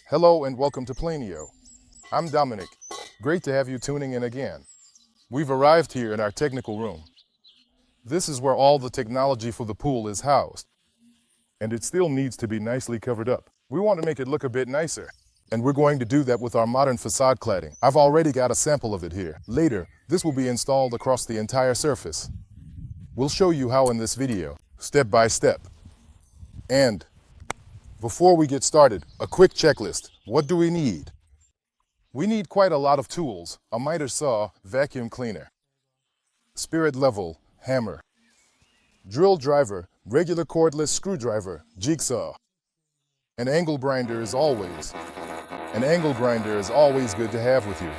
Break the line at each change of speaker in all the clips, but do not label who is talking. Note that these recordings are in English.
Hello and welcome to Planeo. I'm Dominic. Great to have you tuning in again. We've arrived here in our technical room. This is where all the technology for the pool is housed. And it still needs to be nicely covered up. We want to make it look a bit nicer. And we're going to do that with our modern facade cladding. I've already got a sample of it here. Later, this will be installed across the entire surface. We'll show you how in this video, step by step. And before we get started, a quick checklist. What do we need? We need quite a lot of tools: a miter saw, vacuum cleaner, spirit level, hammer, drill driver, regular cordless screwdriver, jigsaw. An angle grinder is always good to have with you.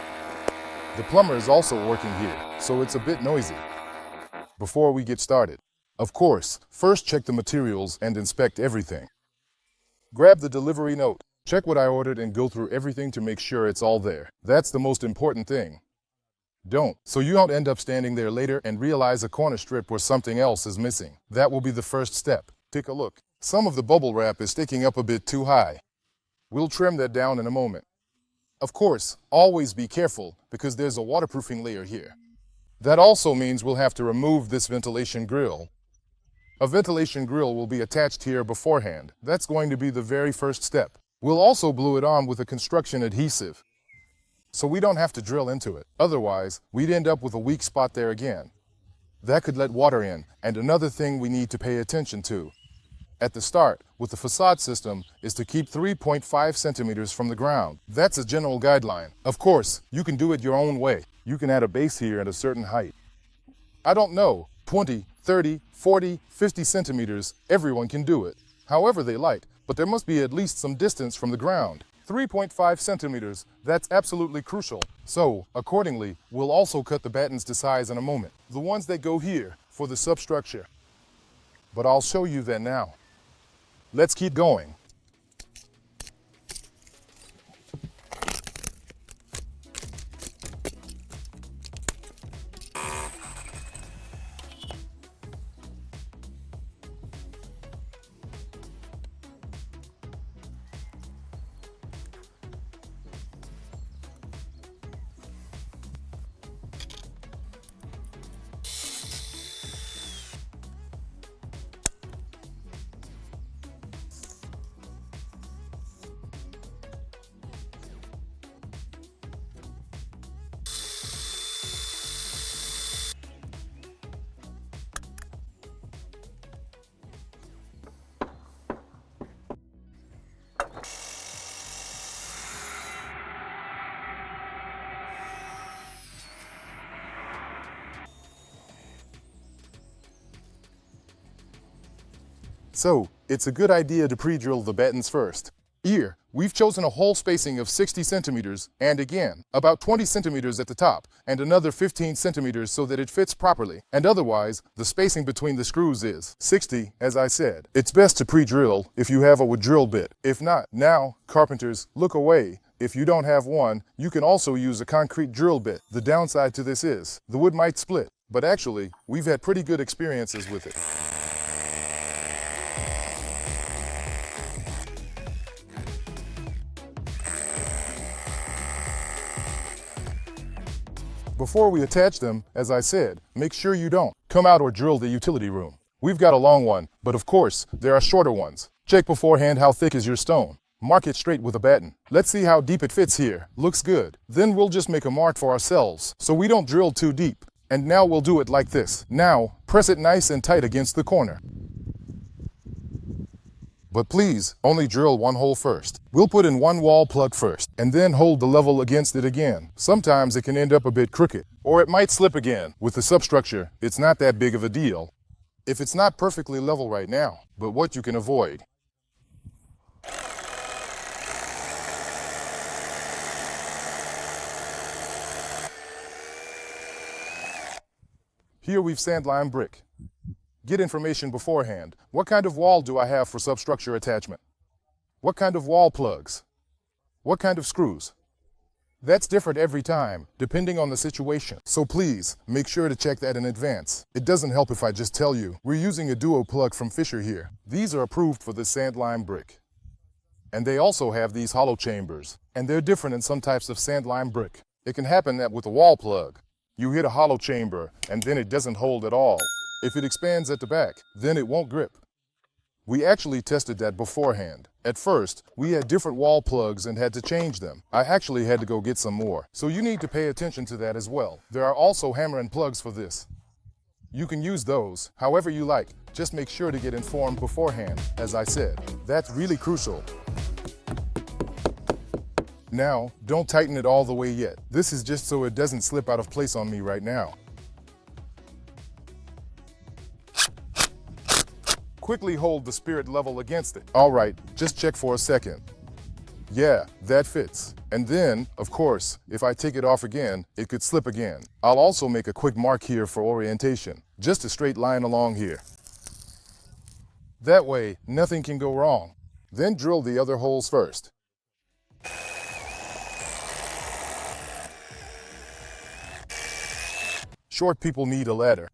The plumber is also working here, so it's a bit noisy. Before we get started, of course, first check the materials and inspect everything. Grab the delivery note, check what I ordered and go through everything to make sure it's all there. That's the most important thing. So you don't end up standing there later and realize a corner strip where something else is missing. That will be the first step. Take a look. Some of the bubble wrap is sticking up a bit too high. We'll trim that down in a moment. Of course, always be careful because there's a waterproofing layer here. That also means we'll have to remove this ventilation grille. A ventilation grille will be attached here beforehand. That's going to be the very first step. We'll also glue it on with a construction adhesive, so we don't have to drill into it. Otherwise, we'd end up with a weak spot there again. That could let water in. And another thing we need to pay attention to at the start with the facade system is to keep 3.5 centimeters from the ground. That's a general guideline. Of course, you can do it your own way. You can add a base here at a certain height. I don't know, 20, 30, 40, 50 centimeters, everyone can do it, however they like, but there must be at least some distance from the ground. 3.5 centimeters, that's absolutely crucial. So, accordingly, we'll also cut the battens to size in a moment. The ones that go here for the substructure. But I'll show you that now. Let's keep going. So, it's a good idea to pre-drill the battens first. Here, we've chosen a hole spacing of 60 centimeters, and again, about 20 centimeters at the top, and another 15 centimeters so that it fits properly. And otherwise, the spacing between the screws is 60, as I said. It's best to pre-drill if you have a wood drill bit. If not, now, carpenters, look away. If you don't have one, you can also use a concrete drill bit. The downside to this is, the wood might split, but actually, we've had pretty good experiences with it. Before we attach them, as I said, make sure you don't come out or drill the utility room. We've got a long one, but of course, there are shorter ones. Check beforehand how thick is your stone. Mark it straight with a batten. Let's see how deep it fits here. Looks good. Then we'll just make a mark for ourselves, so we don't drill too deep. And now we'll do it like this. Now, press it nice and tight against the corner. But please, only drill one hole first. We'll put in one wall plug first, and then hold the level against it again. Sometimes it can end up a bit crooked, or it might slip again. With the substructure, it's not that big of a deal if it's not perfectly level right now, but what you can avoid. Here we've sand-lime brick. Get information beforehand. What kind of wall do I have for substructure attachment? What kind of wall plugs? What kind of screws? That's different every time, depending on the situation. So please, make sure to check that in advance. It doesn't help if I just tell you. We're using a duo plug from Fisher here. These are approved for the sand-lime brick. And they also have these hollow chambers, and they're different in some types of sand lime brick. It can happen that with a wall plug, you hit a hollow chamber and then it doesn't hold at all. If it expands at the back, then it won't grip. We actually tested that beforehand. At first, we had different wall plugs and had to change them. I actually had to go get some more. So you need to pay attention to that as well. There are also hammer and plugs for this. You can use those however you like. Just make sure to get informed beforehand, as I said. That's really crucial. Now, don't tighten it all the way yet. This is just so it doesn't slip out of place on me right now. Quickly hold the spirit level against it. All right, just check for a second. Yeah, that fits. And then, of course, if I take it off again, it could slip again. I'll also make a quick mark here for orientation. Just a straight line along here. That way, nothing can go wrong. Then drill the other holes first. Short people need a ladder.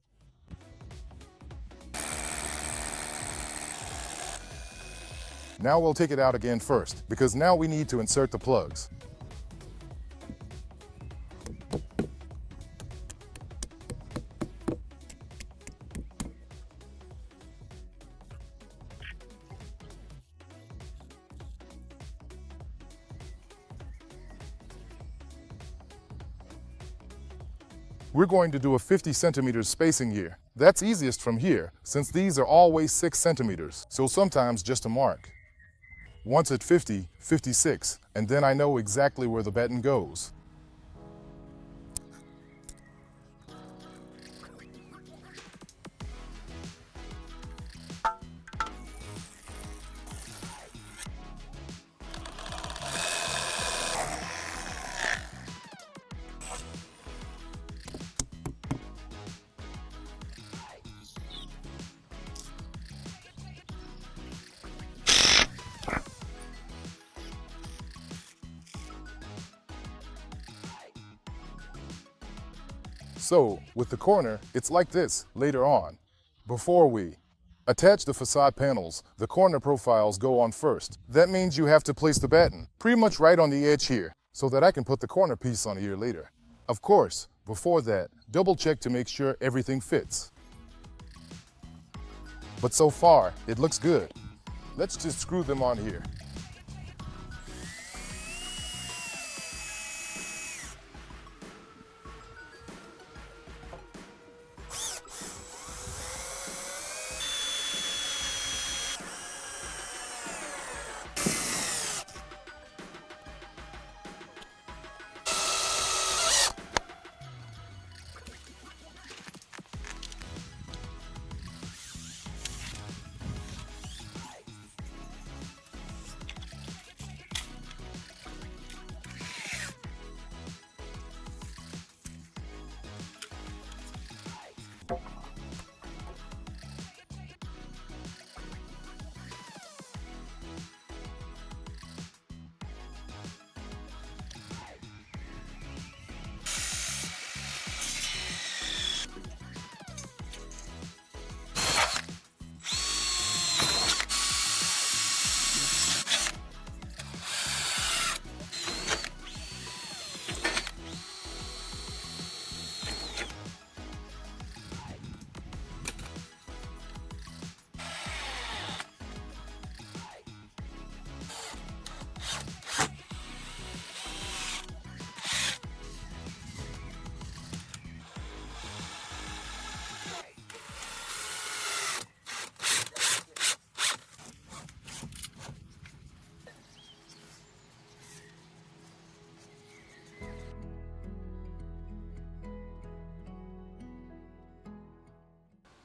Now we'll take it out again first, because now we need to insert the plugs. We're going to do a 50 centimeters spacing here. That's easiest from here, since these are always 6 centimeters, so sometimes just a mark. Once at 50, 56, and then I know exactly where the batten goes. So, with the corner, it's like this later on. Before we attach the facade panels, the corner profiles go on first. That means you have to place the batten pretty much right on the edge here, so that I can put the corner piece on here later. Of course, before that, double check to make sure everything fits. But so far, it looks good. Let's just screw them on here.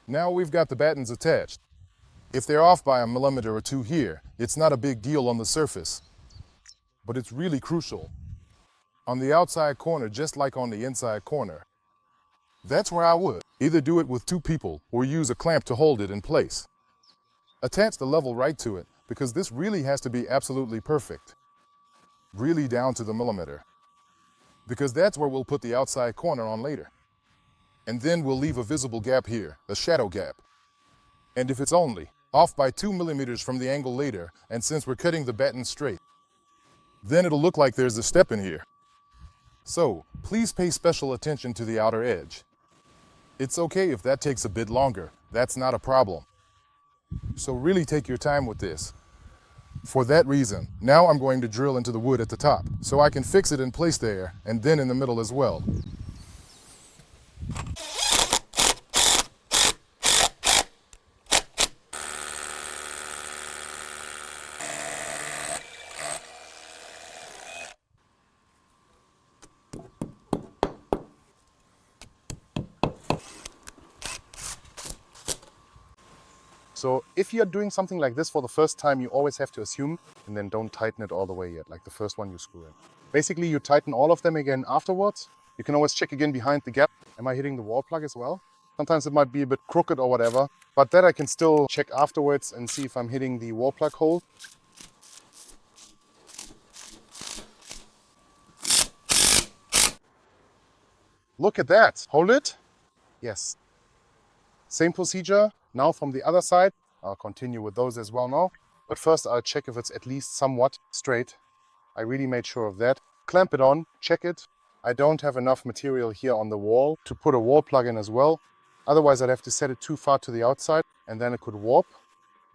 Now we've got the battens attached. If they're off by a millimeter or two here, it's not a big deal on the surface, but it's really crucial. On the outside corner, just like on the inside corner. That's where I would either do it with 2 people or use a clamp to hold it in place. Attach the level right to it, because this really has to be absolutely perfect. Really down to the millimeter. Because that's where we'll put the outside corner on later. And then we'll leave a visible gap here, a shadow gap. And if it's only off by 2 millimeters from the angle later, and since we're cutting the batten straight, then it'll look like there's a step in here. So, please pay special attention to the outer edge. It's okay if that takes a bit longer, that's not a problem. So really take your time with this. For that reason, now I'm going to drill into the wood at the top, so I can fix it in place there, and then in the middle as well. So if you're doing something like this for the first time, you always have to assume, and then don't tighten it all the way yet, like the first one you screw in. Basically, you tighten all of them again afterwards. You can always check again behind the gap. Am I hitting the wall plug as well? Sometimes it might be a bit crooked or whatever, but that I can still check afterwards and see if I'm hitting the wall plug hole. Look at that. Hold it. Yes. Same procedure. Now from the other side, I'll continue with those as well now. But first I'll check if it's at least somewhat straight. I really made sure of that. Clamp it on, check it. I don't have enough material here on the wall to put a wall plug in as well. Otherwise I'd have to set it too far to the outside and then it could warp.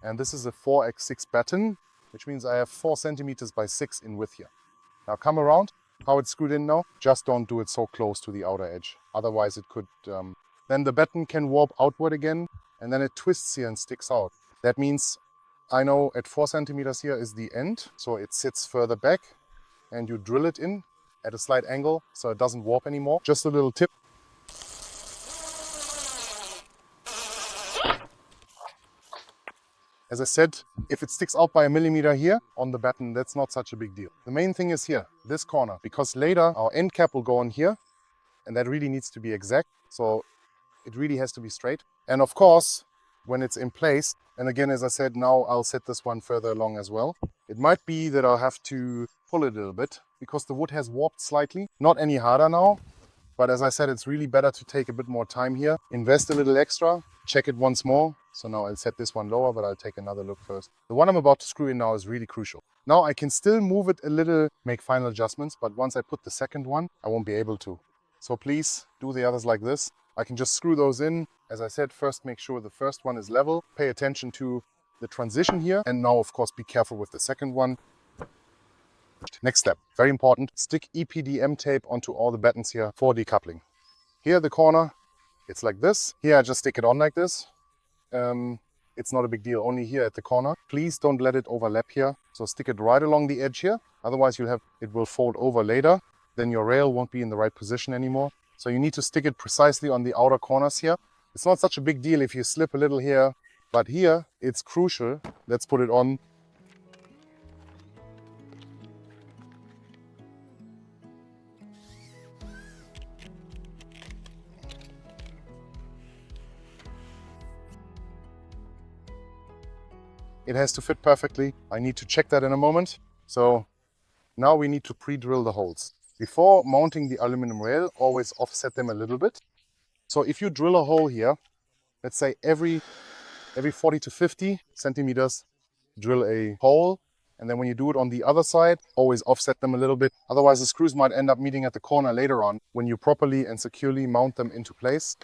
And this is a 4x6 batten, which means I have 4 centimeters by 6 in width here. Now come around, how it's screwed in now. Just don't do it so close to the outer edge. Otherwise it could, then the batten can warp outward again. And then it twists here and sticks out. That means I know at 4 centimeters here is the end, so it sits further back and you drill it in at a slight angle so it doesn't warp anymore. Just a little tip. As I said, if it sticks out by a millimeter here on the batten, that's not such a big deal. The main thing is here, this corner, because later our end cap will go on here and that really needs to be exact. So it really has to be straight. And of course, when it's in place, and again, as I said, now I'll set this one further along as well. It might be that I'll have to pull it a little bit because the wood has warped slightly. Not any harder now, but as I said, it's really better to take a bit more time here. Invest a little extra, check it once more. So now I'll set this one lower, but I'll take another look first. The one I'm about to screw in now is really crucial. Now I can still move it a little, make final adjustments, but once I put the second one, I won't be able to. So please do the others like this. I can just screw those in. As I said, first make sure the first one is level. Pay attention to the transition here. And now, of course, be careful with the second one. Next step, very important, stick EPDM tape onto all the battens here for decoupling. Here the corner, it's like this. Here I just stick it on like this. It's not a big deal, only here at the corner. Please don't let it overlap here. So stick it right along the edge here. Otherwise it will fold over later. Then your rail won't be in the right position anymore. So you need to stick it precisely on the outer corners here. It's not such a big deal if you slip a little here, but here it's crucial. Let's put it on. It has to fit perfectly. I need to check that in a moment. So now we need to pre-drill the holes. Before mounting the aluminum rail, always offset them a little bit. So if you drill a hole here, let's say every 40 to 50 centimeters, drill a hole. And then when you do it on the other side, always offset them a little bit. Otherwise the screws might end up meeting at the corner later on when you properly and securely mount them into place.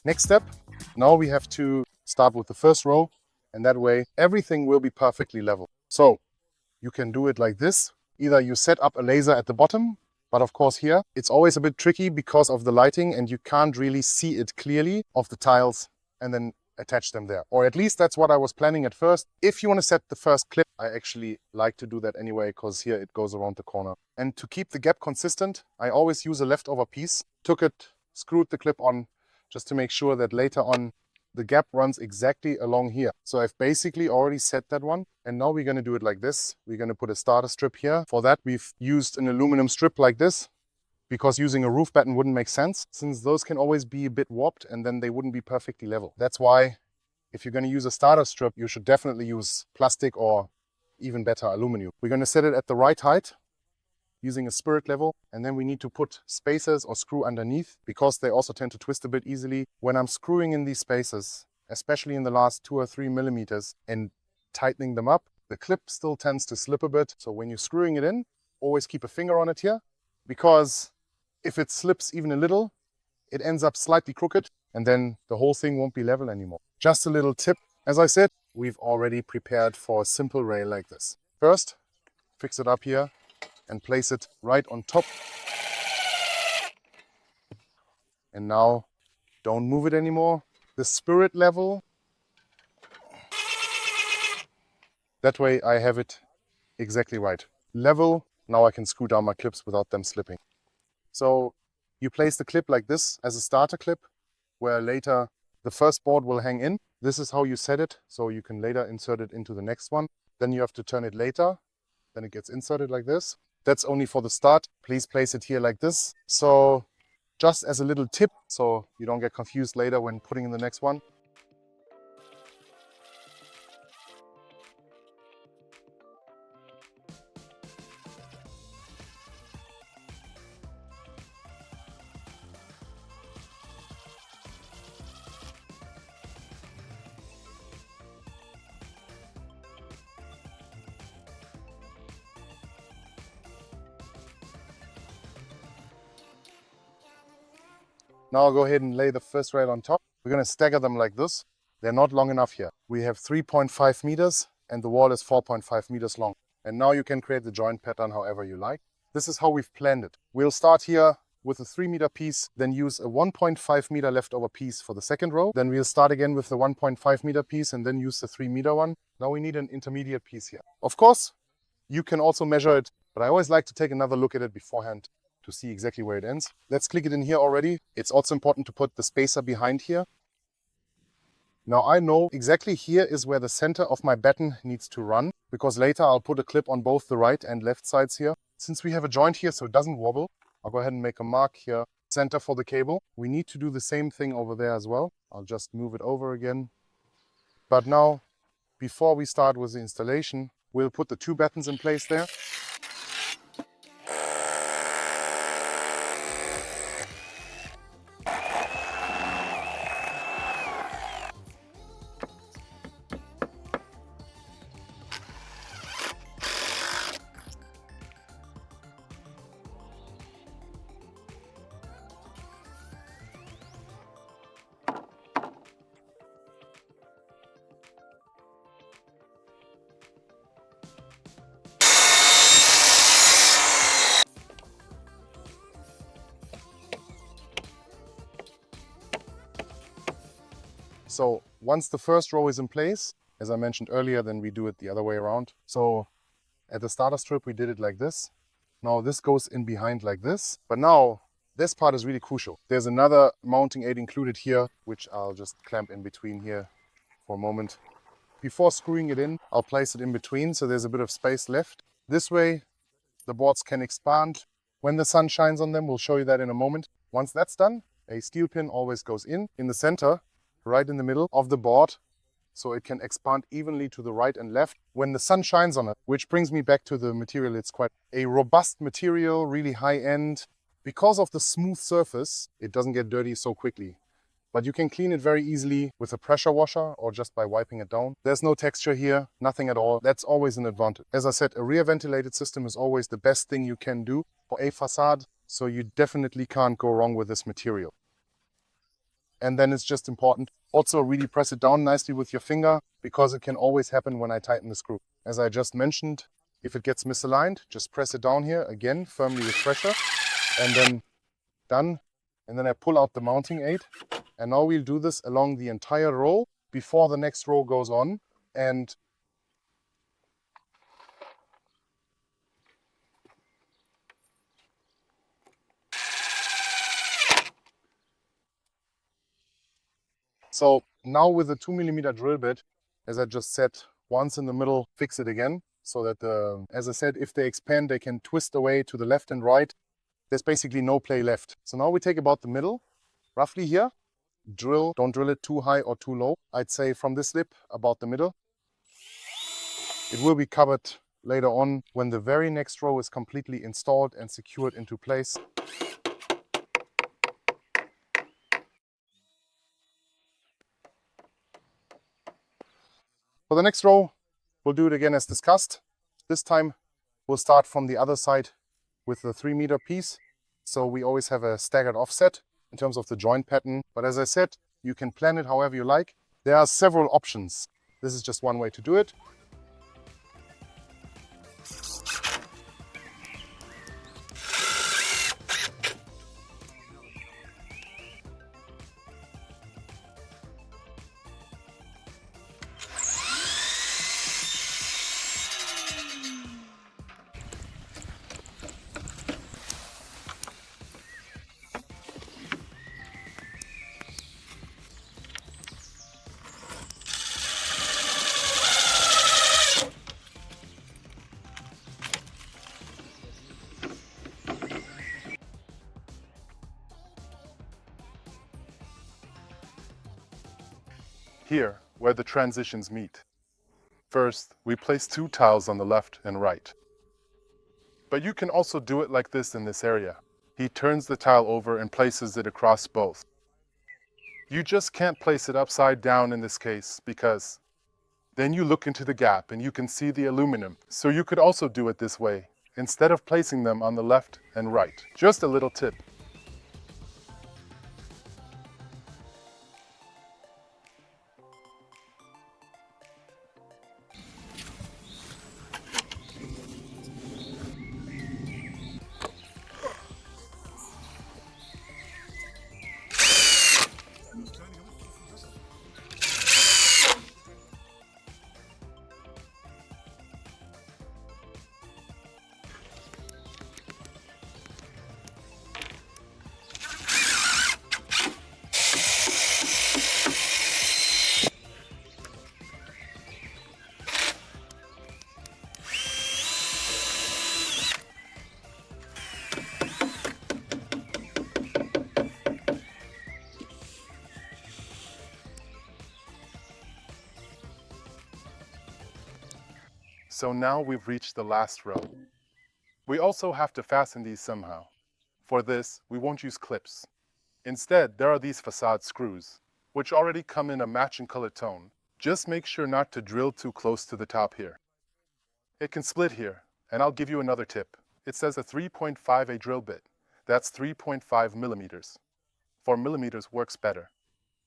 Next step, now we have to start with the first row, and that way everything will be perfectly level. So you can do it like this. Either you set up a laser at the bottom, but of course here it's always a bit tricky because of the lighting and you can't really see it clearly of the tiles and then attach them there. Or at least that's what I was planning at first. If you want to set the first clip, I actually like to do that anyway because here it goes around the corner. And to keep the gap consistent, I always use a leftover piece. Took it, screwed the clip on, just to make sure that later on the gap runs exactly along here. So I've basically already set that one. And now we're going to do it like this. We're going to put a starter strip here. For that, we've used an aluminum strip like this, because using a roof batten wouldn't make sense, since those can always be a bit warped and then they wouldn't be perfectly level. That's why if you're going to use a starter strip, you should definitely use plastic or even better aluminum. We're going to set it at the right height using a spirit level, and then we need to put spacers or screw underneath because they also tend to twist a bit easily. When I'm screwing in these spacers, especially in the last 2 or 3 millimeters, and tightening them up, the clip still tends to slip a bit. So when you're screwing it in, always keep a finger on it here, because if it slips even a little, it ends up slightly crooked and then the whole thing won't be level anymore. Just a little tip. As I said, we've already prepared for a simple rail like this. First, fix it up here and place it right on top. And now don't move it anymore. The spirit level. That way I have it exactly right. Level. Now I can screw down my clips without them slipping. So you place the clip like this as a starter clip, where later the first board will hang in. This is how you set it, so you can later insert it into the next one. Then you have to turn it later, then it gets inserted like this. That's only for the start. Please place it here like this. So just as a little tip, so you don't get confused later when putting in the next one. Now I'll go ahead and lay the first rail on top. We're going to stagger them like this. They're not long enough here. We have 3.5 meters and the wall is 4.5 meters long. And now you can create the joint pattern however you like. This is how we've planned it. We'll start here with a 3-meter piece, then use a 1.5 meter leftover piece for the second row. Then we'll start again with the 1.5 meter piece and then use the 3-meter one. Now we need an intermediate piece here. Of course, you can also measure it, but I always like to take another look at it beforehand to see exactly where it ends. Let's click it in here already. It's also important to put the spacer behind here. Now I know exactly here is where the center of my batten needs to run, because later I'll put a clip on both the right and left sides here. Since we have a joint here so it doesn't wobble, I'll go ahead and make a mark here, center for the cable. We need to do the same thing over there as well. I'll just move it over again. But now, before we start with the installation, we'll put the 2 battens in place there. So once the first row is in place, as I mentioned earlier, then we do it the other way around. So at the starter strip, we did it like this. Now this goes in behind like this. But now this part is really crucial. There's another mounting aid included here, which I'll just clamp in between here for a moment. Before screwing it in, I'll place it in between so there's a bit of space left. This way, the boards can expand when the sun shines on them. We'll show you that in a moment. Once that's done, a steel pin always goes in the center, right in the middle of the board, so it can expand evenly to the right and left when the sun shines on it. Which brings me back to the material. It's quite a robust material, really high end. Because of the smooth surface, it doesn't get dirty so quickly. But you can clean it very easily with a pressure washer or just by wiping it down. There's no texture here, nothing at all. That's always an advantage. As I said, a rear ventilated system is always the best thing you can do for a facade, so you definitely can't go wrong with this material. And then it's just important, also really press it down nicely with your finger, because it can always happen when I tighten the screw. As I just mentioned, if it gets misaligned, just press it down here again, firmly with pressure, and then done. And then I pull out the mounting aid. And now we'll do this along the entire row before the next row goes on. And so Now with the 2mm drill bit, as I just said, once in the middle, fix it again, so that, as I said, if they expand, they can twist away to the left and right. There's basically no play left. So now we take about the middle, roughly here, drill, don't drill it too high or too low. I'd say from this lip, about the middle. It will be covered later on when the very next row is completely installed and secured into place. For the next row, we'll do it again as discussed. This time, we'll start from the other side with the 3-meter piece. So we always have a staggered offset in terms of the joint pattern. But as I said, you can plan it however you like. There are several options. This is just one way to do it. Here, where the transitions meet. First, we place 2 tiles on the left and right. But you can also do it like this in this area. He turns the tile over and places it across both. You just can't place it upside down in this case because then you look into the gap and you can see the aluminum. So you could also do it this way, instead of placing them on the left and right. Just a little tip. So now we've reached the last row. We also have to fasten these somehow. For this, we won't use clips. Instead, there are these facade screws, which already come in a matching color tone. Just make sure not to drill too close to the top here. It can split here, and I'll give you another tip. It says a 3.5A drill bit. That's 3.5 millimeters. 4 millimeters works better.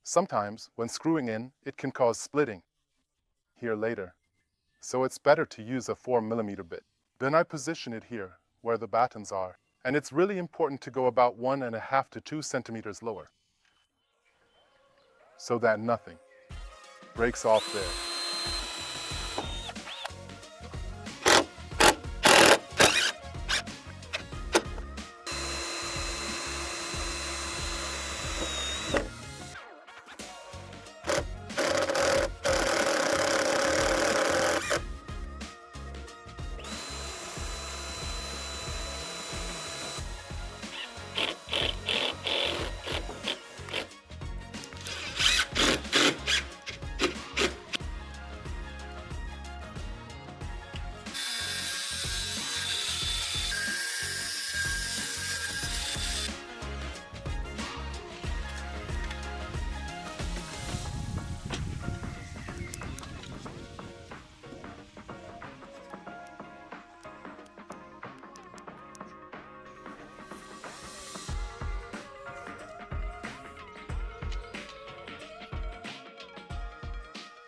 Sometimes, when screwing in, it can cause splitting. Here later. So it's better to use a 4mm bit. Then I position it here, where the battens are, and it's really important to go about 1.5 to 2 centimeters lower, so that nothing breaks off there.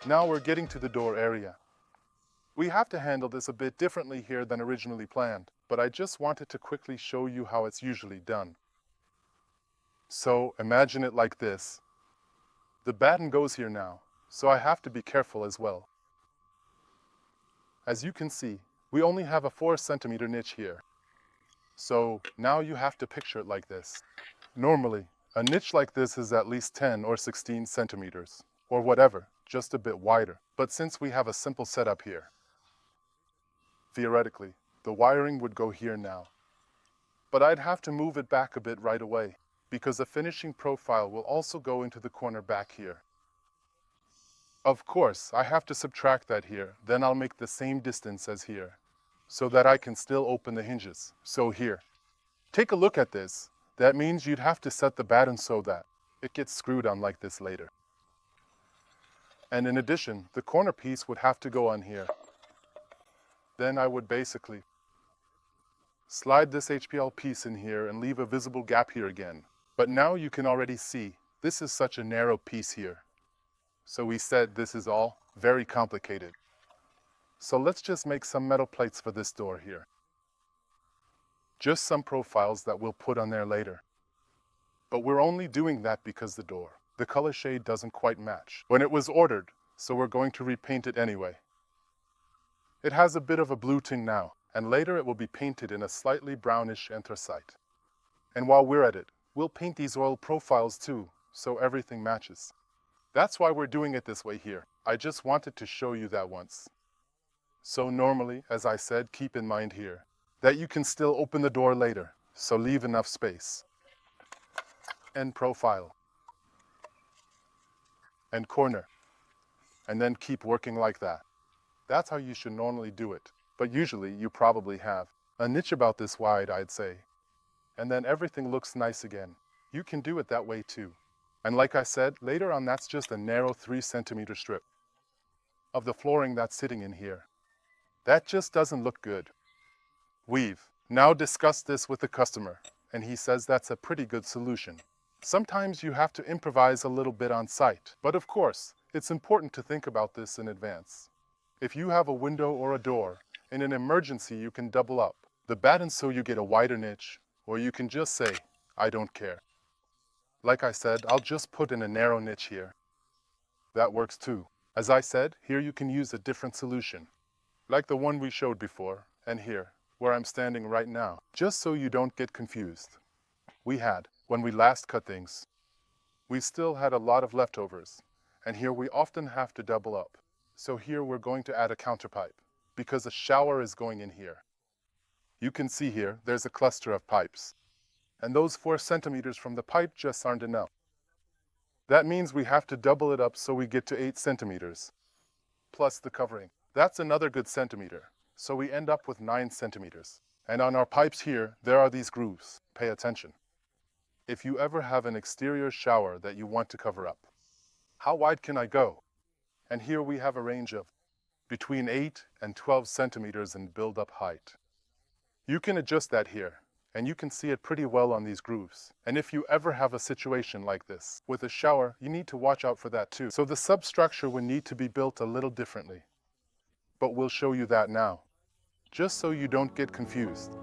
Now we're getting to the door area. We have to handle this a bit differently here than originally planned, but I just wanted to quickly show you how it's usually done. So imagine it like this. The batten goes here now, so I have to be careful as well. As you can see, we only have a 4cm niche here. So now you have to picture it like this. Normally, a niche like this is at least 10 or 16 centimeters, or whatever, just a bit wider. But since we have a simple setup here, theoretically, the wiring would go here now. But I'd have to move it back a bit right away, because the finishing profile will also go into the corner back here. Of course, I have to subtract that here, then I'll make the same distance as here, so that I can still open the hinges. So here, take a look at this. That means you'd have to set the batten so that it gets screwed on like this later. And in addition, the corner piece would have to go on here. Then I would basically slide this HPL piece in here and leave a visible gap here again. But now you can already see, this is such a narrow piece here. So we said this is all very complicated. So let's just make some metal plates for this door here. Just some profiles that we'll put on there later. But we're only doing that because the color shade doesn't quite match when it was ordered, so we're going to repaint it anyway. It has a bit of a blue tint now, and later it will be painted in a slightly brownish anthracite. And while we're at it, we'll paint these oil profiles too, so everything matches. That's why we're doing it this way here. I just wanted to show you that once. So normally, as I said, keep in mind here that you can still open the door later, so leave enough space. And profile. And corner. And then keep working like that. That's how you should normally do it. But usually you probably have a niche about this wide, I'd say. And then everything looks nice again. You can do it that way too. And like I said, later on that's just a narrow 3 cm strip of the flooring that's sitting in here. That just doesn't look good. We've now discussed this with the customer, and he says that's a pretty good solution. Sometimes you have to improvise a little bit on site, but of course, it's important to think about this in advance. If you have a window or a door, in an emergency you can double up the batten so you get a wider niche, or you can just say, I don't care. Like I said, I'll just put in a narrow niche here. That works too. As I said, here you can use a different solution, like the one we showed before, and here, where I'm standing right now, just so you don't get confused. When we last cut things, we still had a lot of leftovers, and here we often have to double up. So here we're going to add a counterpipe, because a shower is going in here. You can see here, there's a cluster of pipes, and those 4 centimeters from the pipe just aren't enough. That means we have to double it up so we get to 8 centimeters, plus the covering. That's another good centimeter, so we end up with 9 centimeters. And on our pipes here, there are these grooves. Pay attention. If you ever have an exterior shower that you want to cover up, how wide can I go? And here we have a range of between 8 and 12 centimeters in build-up height. You can adjust that here, and you can see it pretty well on these grooves. And if you ever have a situation like this with a shower, you need to watch out for that too. So the substructure will need to be built a little differently. But we'll show you that now, just so you don't get confused.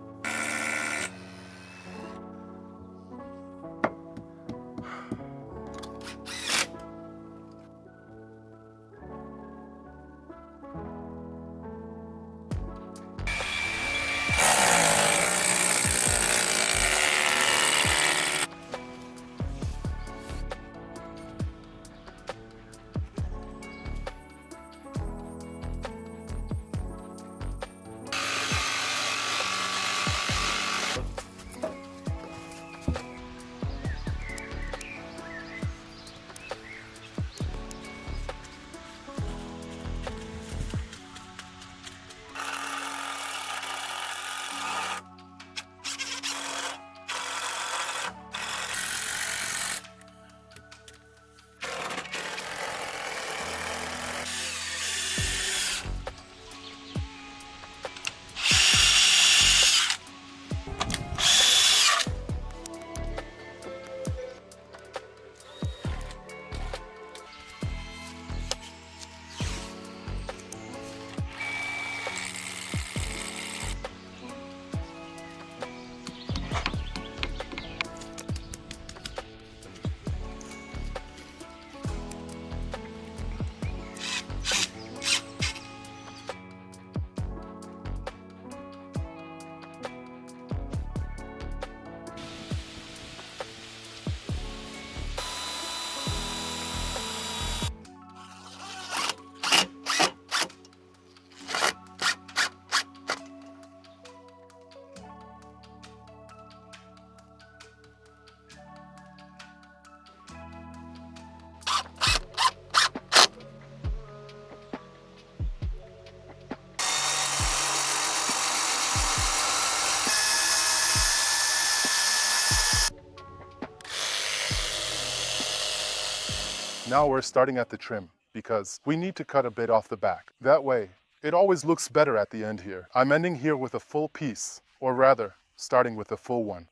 Now we're starting at the trim because we need to cut a bit off the back. That way, it always looks better at the end here. I'm ending here with a full piece, or rather, starting with a full one.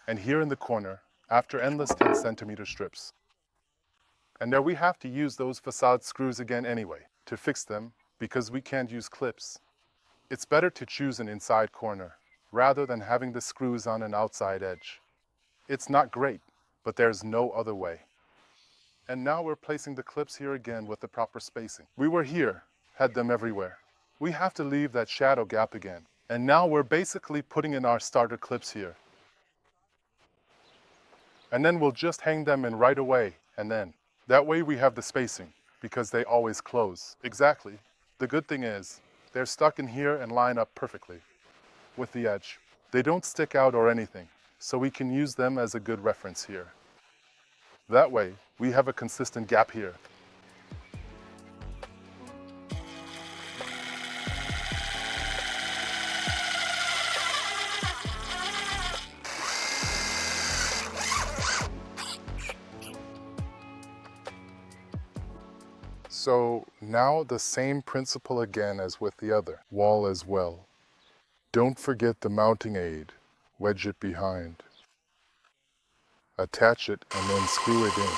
And here in the corner, after endless 10cm strips. And there we have to use those facade screws again anyway, to fix them, because we can't use clips. It's better to choose an inside corner, rather than having the screws on an outside edge. It's not great, but there's no other way. And now we're placing the clips here again with the proper spacing. We were here, had them everywhere. We have to leave that shadow gap again. And now we're basically putting in our starter clips here. And then we'll just hang them in right away, and then. That way we have the spacing, because they always close. Exactly. The good thing is, they're stuck in here and line up perfectly with the edge. They don't stick out or anything, so we can use them as a good reference here. That way, we have a consistent gap here. So now the same principle again as with the other wall as well. Don't forget the mounting aid. Wedge it behind. Attach it and then screw it in.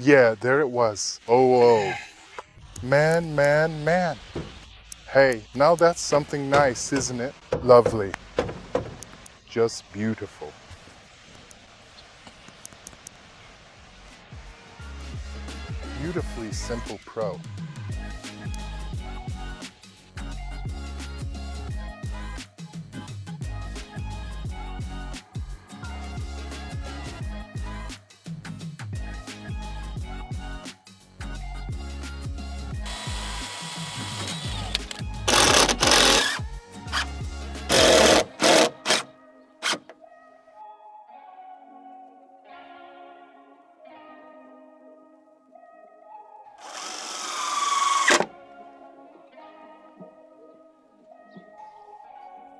Yeah, there it was. Oh. Man. Hey, now that's something nice, isn't it? Lovely. Just beautiful. Beautifully simple pro.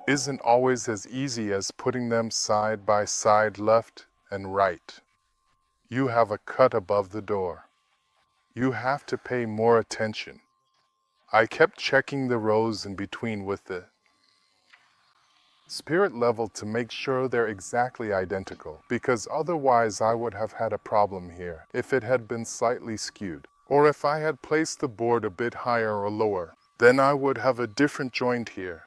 Isn't always as easy as putting them side by side left and right. You have a cut above the door. You have to pay more attention. I kept checking the rows in between with the spirit level to make sure they're exactly identical, because otherwise I would have had a problem here if it had been slightly skewed, or if I had placed the board a bit higher or lower, then I would have a different joint here.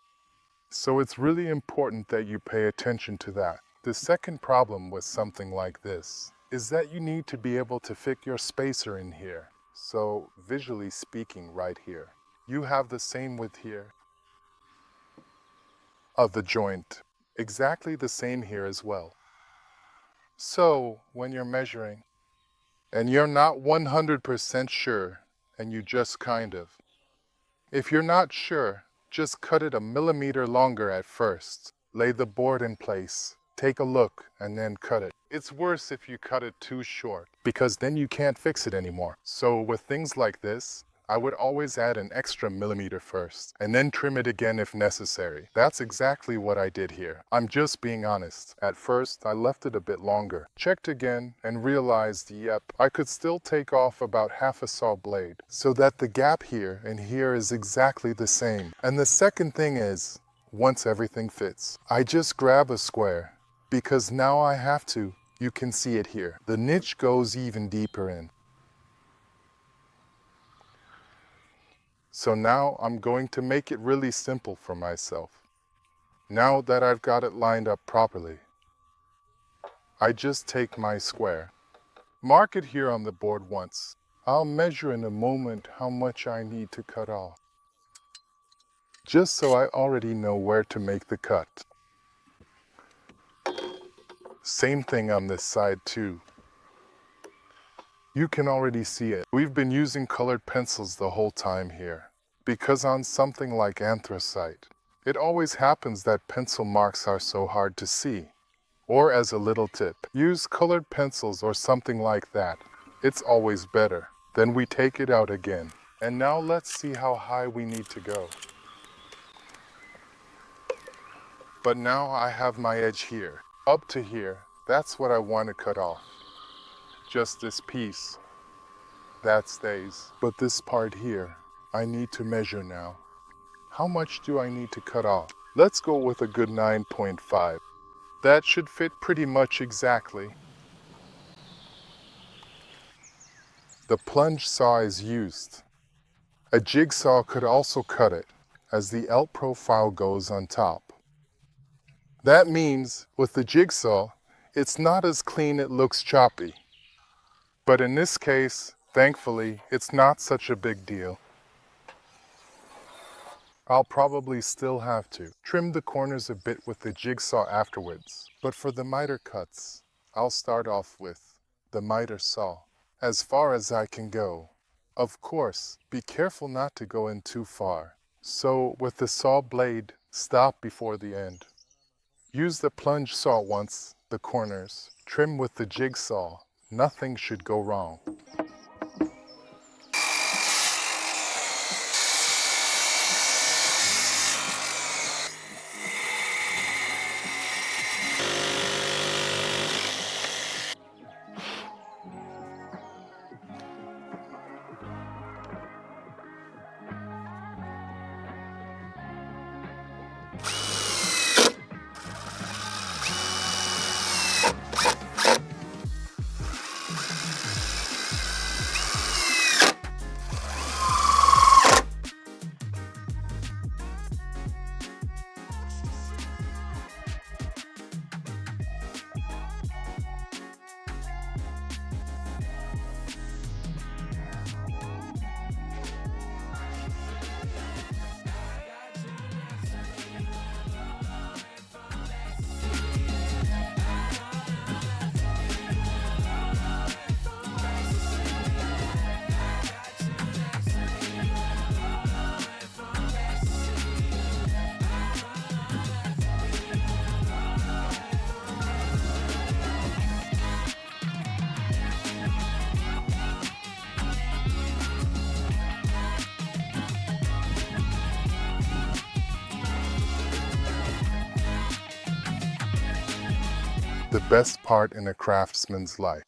So it's really important that you pay attention to that. The second problem with something like this is that you need to be able to fit your spacer in here. So visually speaking right here. You have the same width here of the joint. Exactly the same here as well. So when you're measuring and you're not 100% sure and you just kind of, if you're not sure, just cut it a millimeter longer at first. Lay the board in place, take a look, and then cut it. It's worse if you cut it too short, because then you can't fix it anymore. So with things like this, I would always add an extra millimeter first, and then trim it again if necessary. That's exactly what I did here. I'm just being honest. At first, I left it a bit longer, checked again, and realized, yep, I could still take off about half a saw blade, so that the gap here and here is exactly the same. And the second thing is, once everything fits, I just grab a square, because now I have to. You can see it here. The niche goes even deeper in. So now I'm going to make it really simple for myself. Now that I've got it lined up properly, I just take my square, mark it here on the board once, I'll measure in a moment how much I need to cut off, just so I already know where to make the cut. Same thing on this side too. You can already see it. We've been using colored pencils the whole time here, because on something like anthracite, it always happens that pencil marks are so hard to see. Or as a little tip, use colored pencils or something like that. It's always better. Then we take it out again. And now let's see how high we need to go. But now I have my edge here. Up to here, that's what I want to cut off. Just this piece. That stays. But this part here, I need to measure now. How much do I need to cut off? Let's go with a good 9.5. That should fit pretty much exactly. The plunge saw is used. A jigsaw could also cut it, as the L profile goes on top. That means, with the jigsaw, it's not as clean, it looks choppy. But in this case, thankfully, it's not such a big deal. I'll probably still have to trim the corners a bit with the jigsaw afterwards. But for the miter cuts, I'll start off with the miter saw, as far as I can go. Of course, be careful not to go in too far. So with the saw blade, stop before the end. Use the plunge saw once, the corners. Trim with the jigsaw. Nothing should go wrong. The best part in a craftsman's life.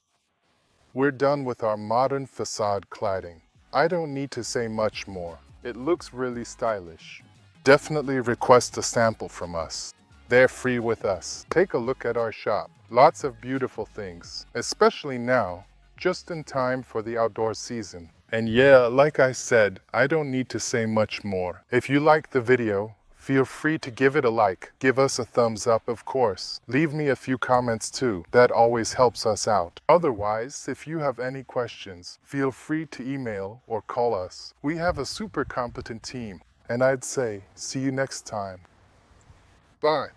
We're done with our modern facade cladding. I don't need to say much more. It looks really stylish. Definitely request a sample from us. They're free with us. Take a look at our shop. Lots of beautiful things, especially now, just in time for the outdoor season. And yeah, like I said, I don't need to say much more. If you liked the video, feel free to give it a like. Give us a thumbs up, of course. Leave me a few comments too. That always helps us out. Otherwise, if you have any questions, feel free to email or call us. We have a super competent team. And I'd say, see you next time. Bye.